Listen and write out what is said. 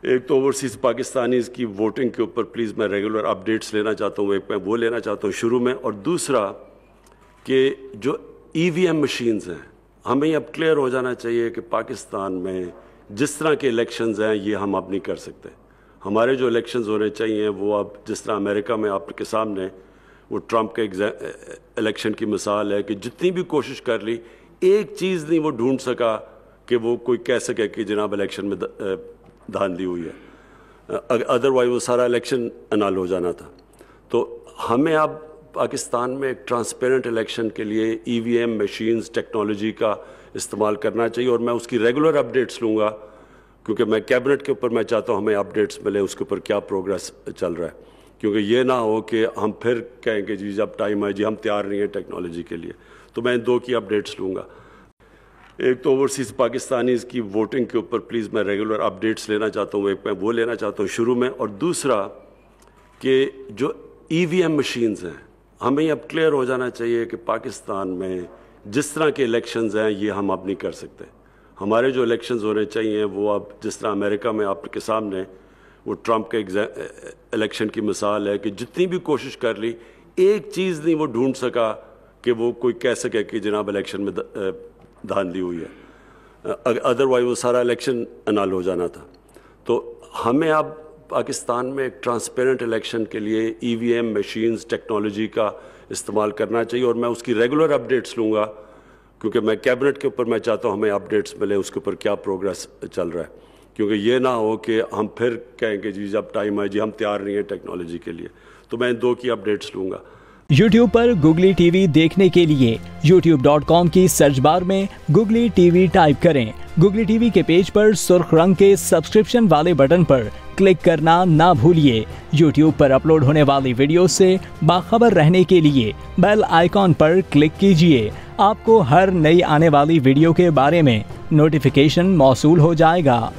ایک تو overseas Pakistanis کی ووٹنگ کے اوپر پلیز میں ریگولر اپڈیٹس لینا چاہتا ہوں، ایک میں وہ لینا چاہتا ہوں شروع میں، اور دوسرا کہ جو EVM مشینز ہیں ہمیں اب کلیئر ہو جانا چاہیے کہ پاکستان میں جس طرح کے الیکشنز ہیں یہ ہم اب نہیں کر سکتے. ہمارے جو الیکشنز ہونے چاہیے وہ اب جس طرح امریکہ میں آپ کے سامنے وہ ٹرمپ کے الیکشن کی مثال ہے کہ جتنی بھی کوشش کر لی ایک چیز نہیں وہ ڈھونڈ سکا کہ وہ کوئی کہہ سکے کہ جناب الیکشن میں دھاندلی ہوئی ہے، ادروائز وہ سارا الیکشن انال ہو جانا تھا. تو ہمیں اب پاکستان میں ایک ٹرانسپیرنٹ الیکشن کے لیے EVM مشینز ٹیکنالوجی کا استعمال کرنا چاہیے، اور میں اس کی ریگولر اپڈیٹس لوں گا کیونکہ میں کیبنٹ کے اوپر میں چاہتا ہوں ہمیں اپڈیٹس ملیں اس کے اوپر کیا پروگریس چل رہا ہے، کیونکہ یہ نہ ہو کہ ہم پھر کہیں کہ جی جب ٹائم آئے جی ہم تیار نہیں ہیں ٹیکنالوجی کے لیے. تو میں ان دو کی اپڈیٹس لوں گا. ایک تو اوورسیز پاکستانیز کی ووٹنگ کے اوپر پلیز میں ریگولر اپڈیٹس لینا چاہتا ہوں، ایک میں وہ لینا چاہتا ہوں شروع میں، اور دوسرا کہ جو EVM مشینز ہیں ہمیں اب کلیئر ہو جانا چاہیے کہ پاکستان میں جس طرح کے الیکشنز ہیں یہ ہم اب نہیں کر سکتے. ہمارے جو الیکشنز ہونے چاہیے وہ اب جس طرح امریکہ میں آپ کے سامنے وہ ٹرمپ کے الیکشن کی مثال ہے کہ جتنی بھی کوشش کر لی ایک چیز نہیں وہ ڈھونڈ سکا کہ وہ کوئی کہہ سکے کہ جناب الیکشن میں دھاندلی ہوئی ہے، ادروائز وہ سارا الیکشن انال ہو جانا تھا. تو ہمیں اب پاکستان میں ایک ٹرانسپیرنٹ الیکشن کے لیے EVM مشینز ٹیکنالوجی کا استعمال کرنا چاہیے، اور میں اس کی ریگولر اپڈیٹس لوں گا کیونکہ میں کیبنٹ کے اوپر میں چاہتا ہوں ہمیں اپڈیٹس ملیں اس کے اوپر کیا پروگریس چل رہا ہے، کیونکہ یہ نہ ہو کہ ہم پھر کہیں کہ جی جب ٹائم آئے جی ہم تیار نہیں ہیں ٹیکنالوجی کے لیے. تو میں ان دو کی اپڈیٹس لوں گا. YouTube پر گوگلی ٹی وی دیکھنے کے لیے youtube.com کی سرچ بار میں گوگلی ٹی وی ٹائپ کریں. گوگلی ٹی وی کے پیج پر سرخ رنگ کے سبسکرپشن والے بٹن پر کلک کرنا نہ بھولیے. YouTube پر اپلوڈ ہونے والی ویڈیو سے باخبر رہنے کے لیے بیل آئیکن پر کلک کیجیے. آپ کو ہر نئی آنے والی ویڈیو کے بارے میں نوٹیفیکیشن موصول ہو جائے گا.